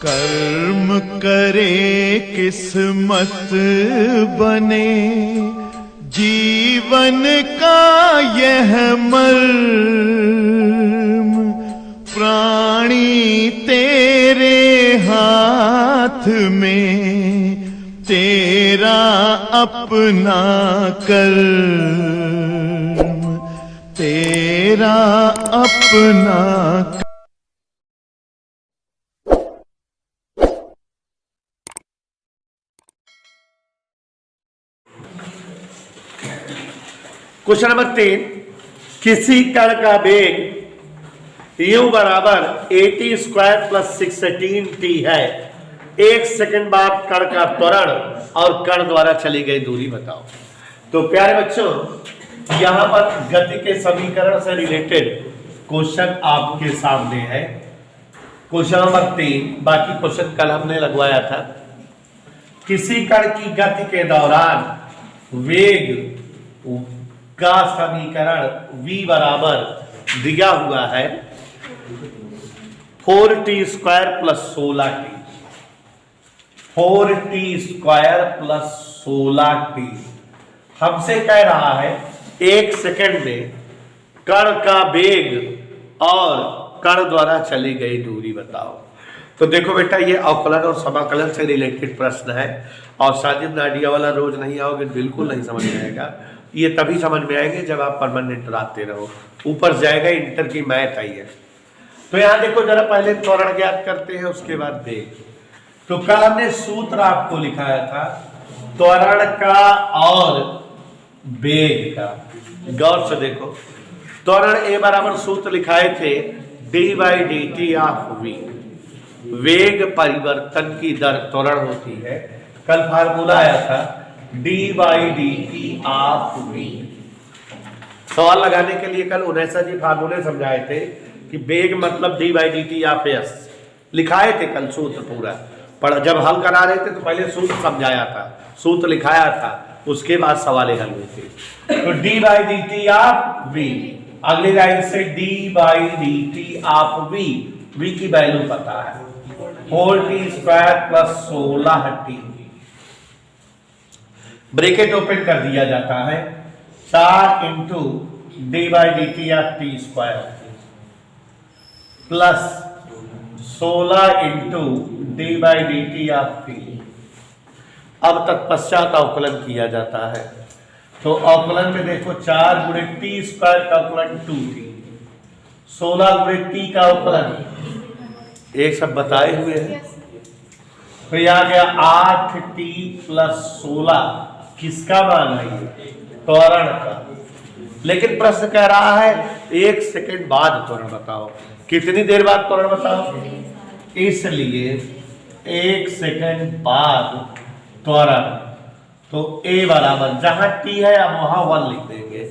कर्म करे किस्मत बने, जीवन का यह मर्म, प्राणी तेरे हाथ में, तेरा अपना कर्म, तेरा अपना। क्वेश्चन नंबर 3, किसी कण का वेग u बराबर 80 स्क्वायर प्लस 16t है। एक सेकंड बाद कण का त्वरण और कण द्वारा चली गई दूरी बताओ। तो प्यारे बच्चों, यहां पर गति के समीकरण से रिलेटेड क्वेश्चन आपके सामने है। क्वेश्चन नंबर 3, बाकी क्वेश्चन कल हमने लगवाया था। किसी कण की गति के दौरान वेग का समीकरण v बराबर दिया हुआ है 4t square plus 16t, 4t square plus 16t। हमसे कह रहा है एक सेकंड में कण का वेग और कण द्वारा चली गई दूरी बताओ। तो देखो बेटा, ये अवकलन और समाकलन से रिलेटेड प्रश्न है और साजिद नाडिया वाला रोज नहीं आओगे बिल्कुल नहीं समझ में आएगा। ये तभी समझ में आएंगे जब आप परमानेंट आते रहो, ऊपर जाएगा इंटर की मैथ आई है। तो यहां देखो जरा, पहले त्वरण ज्ञात करते हैं उसके बाद वेग। तो कल हमने सूत्र आपको लिखाया था त्वरण का और वेग का। गौर से देखो, त्वरण ए बराबर सूत्र लिखाए थे d/dt ऑफ v, वेग परिवर्तन की दर त्वरण होती है। कल फार्मूला आया था d/dt ऑफ v। सवाल लगाने के लिए कल उनैसा जी फार्मूले समझाए थे कि वेग मतलब d/dt ऑफ s, लिखाए थे कल सूत्र पूरा। पर जब हल करा रहे थे तो पहले सूत्र समझाया था, सूत्र लिखाया था, उसके बाद सवालें हल हुए थे। तो d/dt ऑफ v, अगली लाइन से d/dt ऑफ v, v की वैल्यू पता है 4t square plus 16t। Bracket open कर दिया जाता है 4 into d/dt of t square plus 16 into d/dt of t। अब तक पश्चात अवकलन किया जाता है। तो अवकलन में देखो 4 गुणे t स्क्वायर का अवकलन 2t, 16 गुणे t का अवकलन, एक सब बताए हुए हैं। तो यह आ गया 8t प्लस 16, किसका मान है ये? त्वरण का। लेकिन प्रश्न कह रहा है एक सेकंड बाद त्वरण बताओ। कितनी देर बाद त्वरण बताओ? इसलिए एक सेकंड बाद त्वरण। तो a बराबर जहां t है अब वहां 1 लिख देंगे,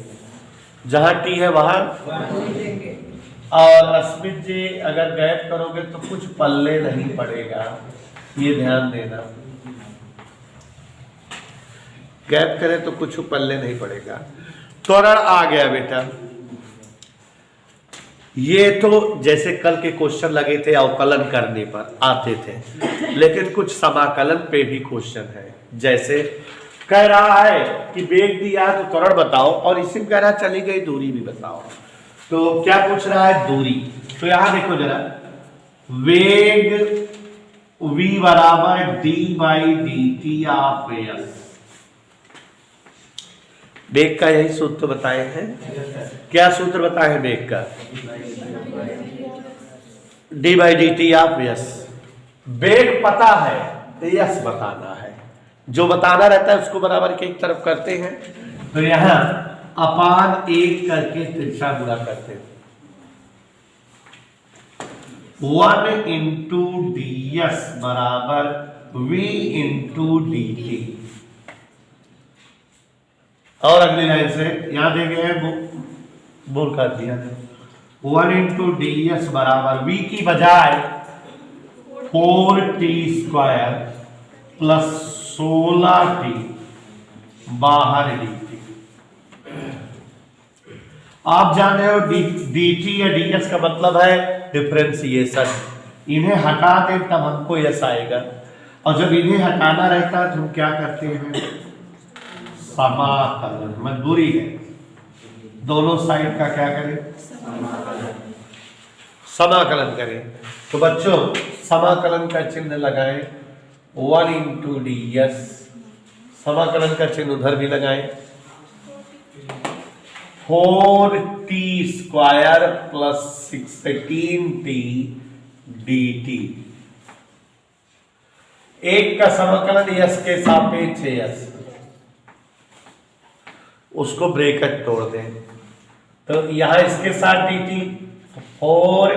जहां t है वहां 1 देंगे। और अस्मित जी अगर गैप करोगे तो कुछ पल्ले नहीं पड़ेगा, ये ध्यान देना। गैप करें तो कुछ पल्ले नहीं पड़ेगा। त्वरण आ गया बेटा। ये तो जैसे कल के क्वेश्चन लगे थे अवकलन करने पर आते थे, लेकिन कुछ समाकलन पे भी क्वेश्चन है। जैसे कह रहा है कि वेग दिया तो त्वरण बताओ, और इसी में कह रहा है चली गई दूरी भी बताओ। तो क्या पूछ रहा है? दूरी। तो यहां देखो जरा, वेग v बराबर d/dt ऑफ s। वेग का यही सूत्र बताए हैं। क्या सूत्र बताए हैं वेग का? d/dt of s। वेग पता है, s बताना है। जो बताना रहता है उसको बराबर के एक तरफ करते हैं। तो यहां अपान 1 करके तिरछा गुणा करते हैं। 1 इंटू ds बराबर v इंटू dt। और अगली लाइन से यहां दे गए हैं बोल कर दिया 1 इंटू ds बराबर v की बजाय 4t स्क्वायर प्लस 16t बाहर dt। आप जान रहे हो dt या ds का मतलब है डिफरेंशिएशन। इन्हें हटा दें तब हमको यस आएगा, और जब इन्हें हटाना रहता है तो हम क्या करते हैं, समाकलन। मजबूरी है, दोनों साइड का क्या करें, समाकलन करें। तो बच्चों समाकलन का चिन्ह लगाएं, 1 इंटू डी एस, समाकलन का चिन्ह उधर भी लगाएं, 4t² प्लस 16t dt। एक का समाकलन यस के सापेक्ष है यस, उसको ब्रैकेट तोड़ दें, तो यहां इसके साथ dt 4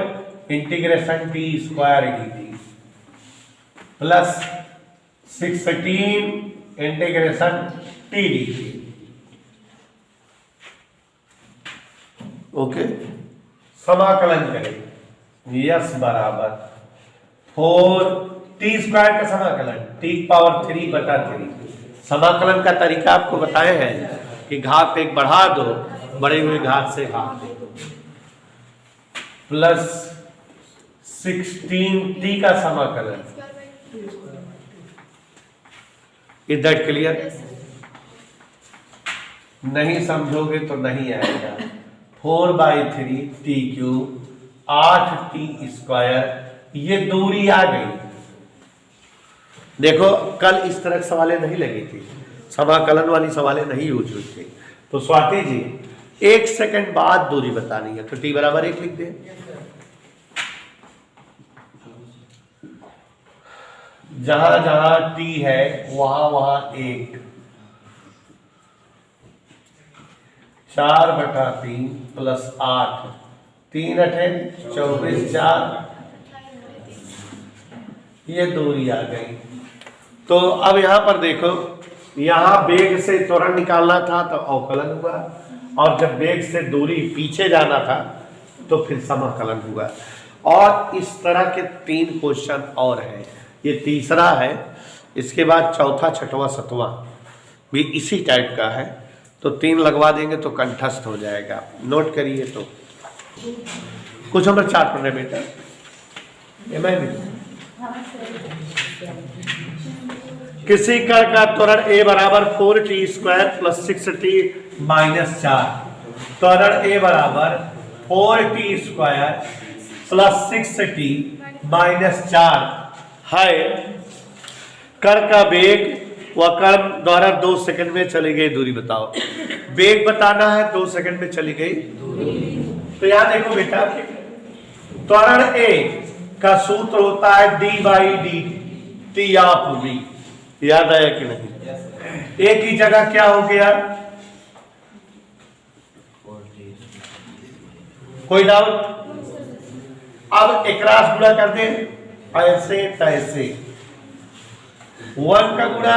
integration t² dt plus 16 integration t dt। Okay, समाकलन करें, यस बराबर 4t² का समाकलन t⁻3/3। समाकलन का तरीका आपको बताए हैं कि घात एक बढ़ा दो, बढ़े हुए घात से घात दे दो, प्लस 16t का समाकलन। Is that clear? नहीं समझोगे तो नहीं आएगा। 4/3t³, 8t², ये दूरी आ गई। देखो कल इस तरह सवालें नहीं लगी थी, समाकलन वाली सवालें नहीं यूज हुई थी। तो स्वाति जी 1 सेकंड बाद दूरी बतानी है, तो t बराबर 1 लिख दे। जहां जहां t है वहां वहां 1, 4/3 प्लस 8, 3 × 24, 4, ये दूरी आ गई। तो अब यहां पर देखो, यहां वेग से त्वरण निकालना था तो अवकलन हुआ, और जब वेग से दूरी पीछे जाना था तो फिर समाकलन हुआ। और इस तरह के 3 क्वेश्चन और हैं, ये तीसरा है, इसके बाद चौथा, छठवां, सातवां भी इसी टाइप का है। तो 3 लगवा देंगे तो कंठस्थ हो जाएगा। नोट करिए। तो कुछ नंबर 4 पढ़ रहे बेटा, किसी कण का त्वरण a बराबर 4t² प्लस 6t माइनस 4। त्वरण a बराबर 4t² प्लस 6t माइनस 4 है। कण का वेग व कण द्वारा 2 सेकंड में चली गई दूरी बताओ। वेग बताना है, 2 सेकंड में चली गई दूरी। तो यहां देखो बेटा, त्वरण a का सूत्र होता है d/dt ऑफ v। याद आया कि नहीं? a की जगह क्या हो गया? कोई डाउट? अब एक रास गुणा कर दे, ऐसे तैसे 1 का गुणा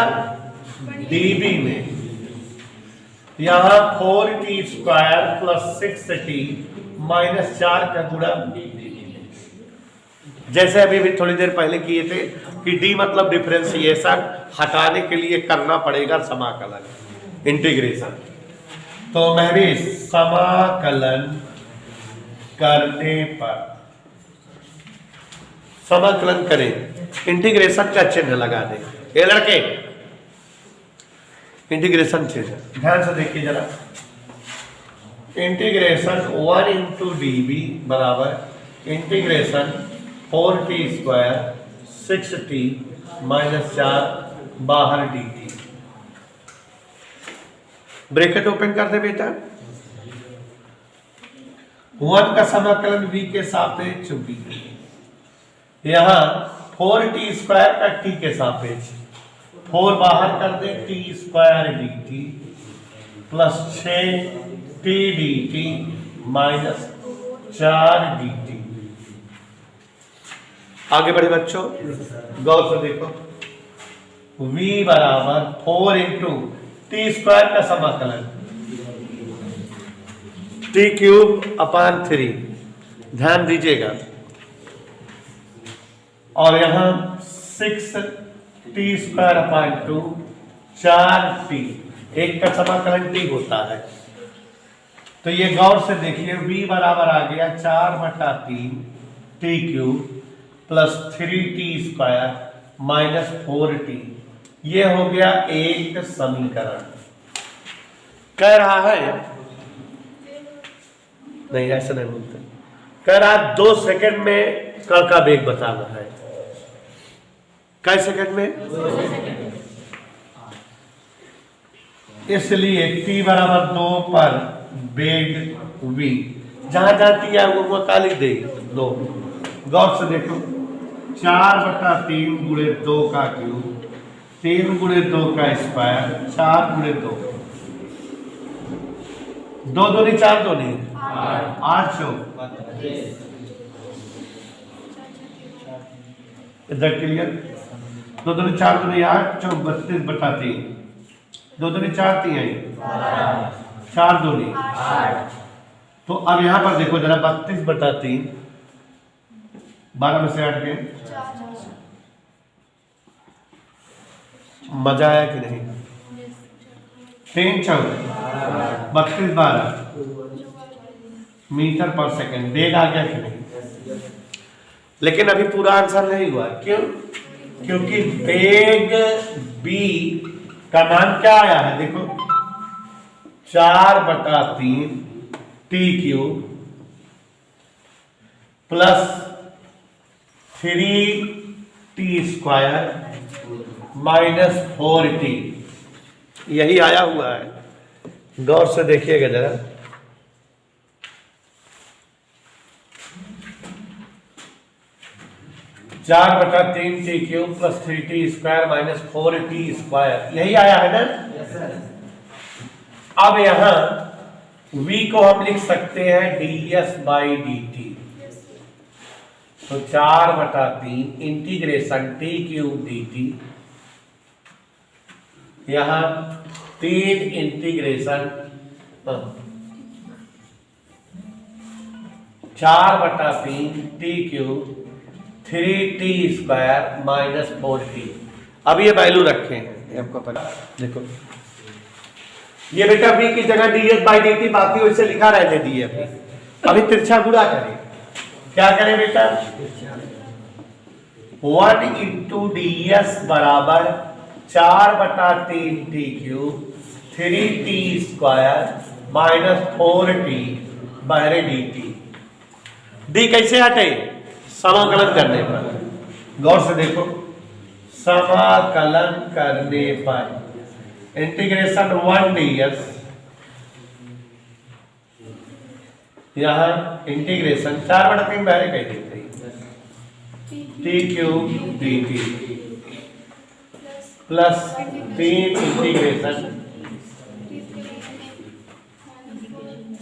dv में, यहां 4t² प्लस 6t माइनस 4 का गुणा, जैसे अभी भी थोड़ी देर पहले किए थे कि d मतलब डिफरेंशिएशन, हटाने के लिए करना पड़ेगा समाकलन, इंटीग्रेशन। तो मैं भी समाकलन करने पर, समाकलन करें, इंटीग्रेशन का चिन्ह लगा दें। ये लड़के इंटीग्रेशन चिन्ह ध्यान से देखिए जरा। इंटीग्रेशन 1 इंटू dv बराबर इंटीग्रेशन 4t² 6t माइनस 4 बाहर dt। ब्रैकेट ओपन कर दे बेटा। 1 का समाकलन v के सापेक्ष v, यहां 4t² का t के सापेक्ष, 4 बाहर कर दे t² dt plus 6t dt minus 4 dt। आगे बढ़े बच्चों, गौर से देखो, v बराबर 4 इंटू t² का समाकलन t³/3, ध्यान दीजिएगा, और यहां 6t² 2 4t, एक का समाकलन t होता है। तो ये गौर से देखिए, v बराबर आ गया 4/3 t³ plus 3t² minus 4t। ये हो गया एक समीकरण। कह रहा है, नहीं ऐसा नहीं बोलते, कह रहा है 2 सेकंड में कण का वेग बताना है। कै सेकंड में? इसलिए t बराबर 2 पर वेग v, जहां जाती है वो का लिख देगी 2। गौर से देखो, 4/3 गुणे 2 का क्यूब, 3 गुणे 2 का स्क्वायर, 4 गुणे 2, 2 दूनी 4 दूनी 8 चौक। इधर क्लियर? 2 दूनी 4 दूनी 8 चौक 32/3, 2 दूनी 4 3 4 दूनी 8। तो अब यहां पर देखो जरा, 32/3, 12 में से 8 के मजा आया कि नहीं? 3 चौक 32 12 मीटर पर सेकंड वेग आ गया कि नहीं? लेकिन अभी पूरा आंसर नहीं हुआ। क्यों? क्योंकि वेग b का मान क्या आया है? देखो 4/3 t³ plus 3t² minus 4t, यही आया हुआ है। गौर से देखिएगा जरा, चार बटा 3t³ plus 3t² minus 4t², यही आया है ना? अब यहां v को हम लिख सकते हैं ds/dt। तो 4/3 इंटीग्रेशन t³ dt, यहां 3 integration 4/3 t³ 3t² minus 4t। अब ये वैल्यू रखे हैं आपको पता। देखो ये बेटा v की जगह ds/dt, बाकी वैसे लिखा रहने दिए। अभी तिरछा गुणा करें। क्या करें बेटा? 1 × ds बराबर 4/3 t³ 3t² माइनस 4t बहरे dt। d कैसे हटे? समाकलन करने पर। गौर से देखो, समाकलन करने पर इंटीग्रेशन 1 ds, यहां इंटीग्रेशन 4/3 बहरे कह देते t³ dt plus 3 integration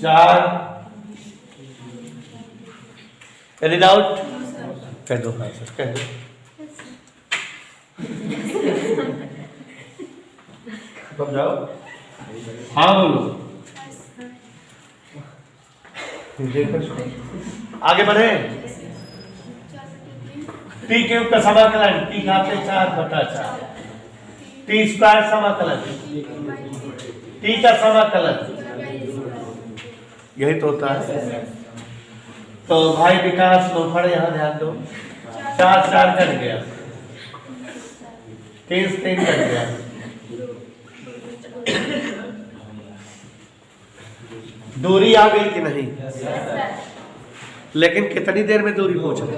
4। Any doubt? कह दो हाँ सर, कह दो। अब जाओ, हाँ बोलो। आगे बढ़े। t³ का समाकलन, t घाते 4/4, t² समाकलन, t का समाकलन, यही तो होता है। तो भाई विकास लोफड़ यहां ध्यान दो, 4 कट गया, 3 कट गया, दूरी आ गई कि नहीं? लेकिन कितनी देर में दूरी पहुंच गई?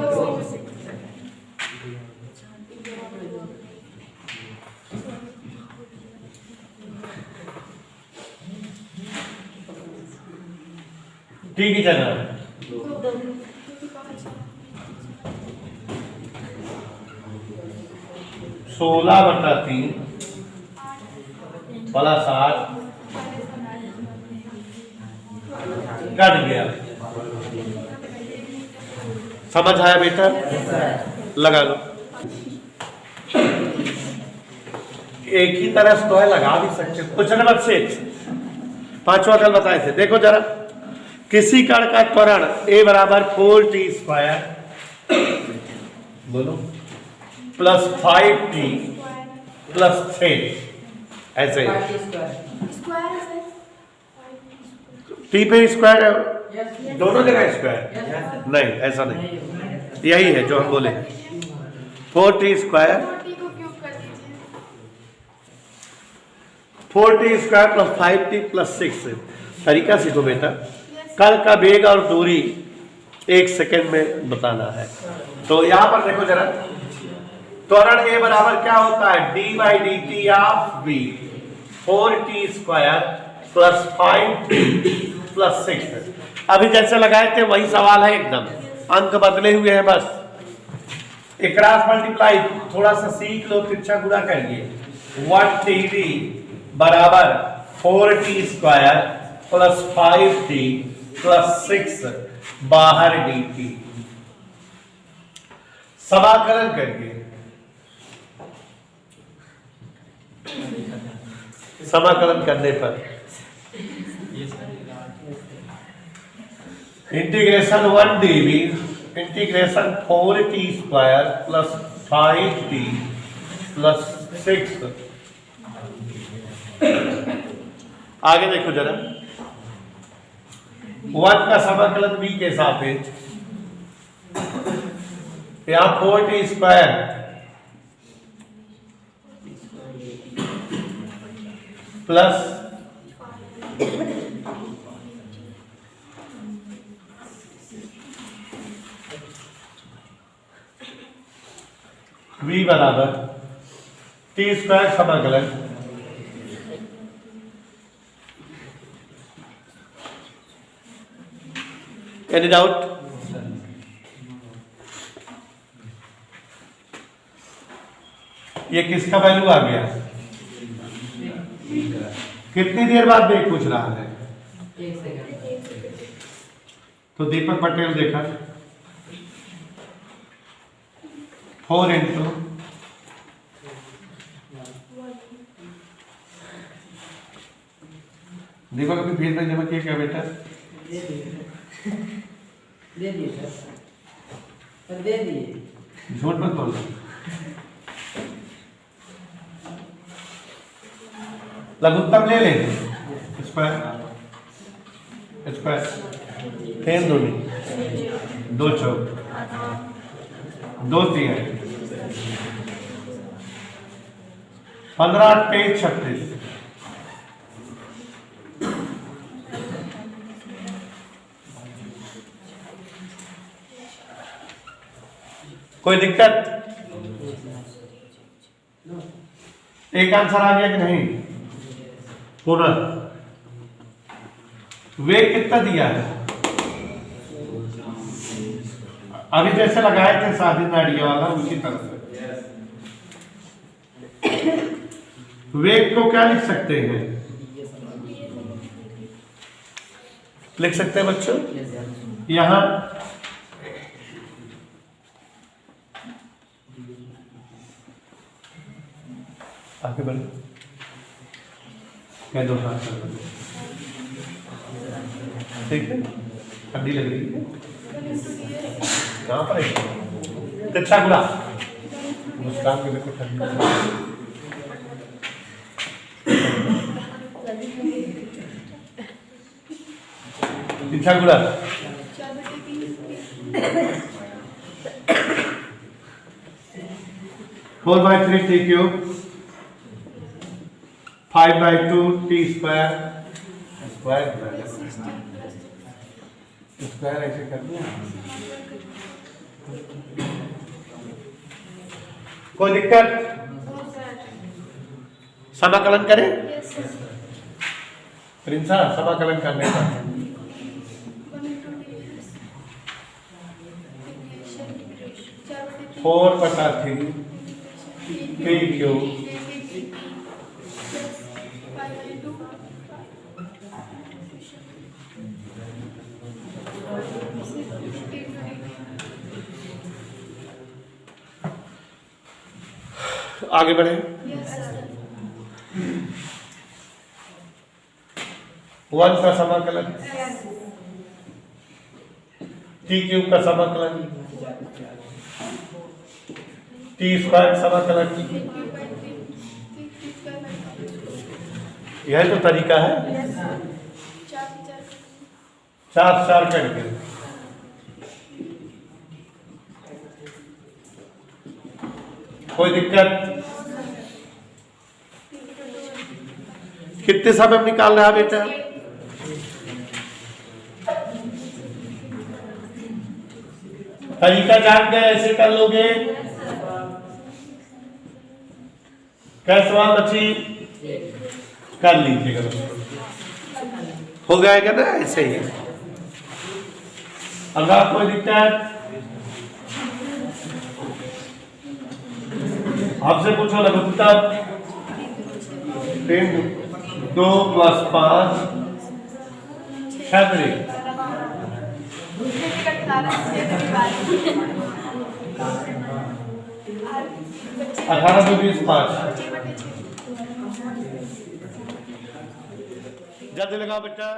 ठीक ही चल रहा है। 16/3 प्लस 8 कट गया। समझ आया बेटा? लगा लो। एक ही तरह तो है, लगा भी सकते। क्वेश्चन नंबर 6, 5वां कल बताए थे। देखो जरा, किसी कण का त्वरण a बराबर 4t² बोलो प्लस 5t प्लस 3, ऐसे t पे स्क्वायर है, दोनों जगह स्क्वायर नहीं, ऐसा नहीं, यही है जो हम बोले। 4t स्क्वायर 40 को क्यूब कर दीजिए। 4t square plus 5t plus 6। तरीका सीखो बेटा। कण का वेग और दूरी 1 सेकेंड में बताना है। तो यहां पर देखो जरा, त्वरण A बराबर क्या होता है, d by D T of v। 4t square plus 5t plus 6। अभी जैसे लगाए थे वही सवाल है एकदम, अंक बदले हुए हैं बस। एक क्रॉस मल्टीप्लाई थोड़ा सा सीख लो, तिरछा गुणा करिए। 1t बराबर 4t square plus 5t plus 6 बाहर dt। समाकलन करिए। समाकलन करने पर integration 1 dv integration 4t square plus 5t plus 6। आगे देखो जरा, 1 का समाकलन v के सापेक्ष, यहां 4t स्क्वायर प्लस v बराबर t स्क्वायर समाकलन एनी डाउट? ये किसका वैल्यू आ गया? कितनी देर बाद वेग पूछ रहा है? 1 सेकंड। तो दीपक पटेल देखा 4 इंटू दीपक अपनी फीस में जमा किया क्या बेटा? दे दिए सर, दे दिए। झूठ मत बोलो। लघुत्तम ले ले, स्क्वायर स्क्वायर 3 दूनी 2 चौक 2 3 15 23 36। कोई दिक्कत? एक आंसर आ गया कि नहीं? पुनः वेग कितना दिया है? अभी जैसे लगाए थे शादी नाड़िया वाला उसी तरह से वेग को क्या लिख सकते हैं? लिख सकते हैं बच्चों, यहां आगे बढ़े, क्या दो हाथ कर लो। ठीक है, ठंडी लग रही है कहाँ पर है? अच्छा गुड़ा मुस्कान के बिल्कुल ठंडी अच्छा गुड़ा 4/3 t cube 5/2 t square square square ऐसे कर दिया। कोई दिक्कत? समाकलन करें? प्रिंसा समाकलन करने का 4/3 t क्यूब आगे बढ़े। 1 का समाकलन, t क्यूब का समाकलन, t स्क्वायर समाकलन, यह तो तरीका है। 4 करके कोई दिक्कत? कितने समय में निकाल रहा है बेटा? तरीका जान गए, ऐसे कर लोगे? क्या सवाल बची? कर लीजिएगा दोस्तों, हो जाएगा ना ऐसे ही। अगर कोई दिक्कत आपसे पूछो लघुता 2 + 5 6 18 2 20 5 जल्दी लगाओ बेटा।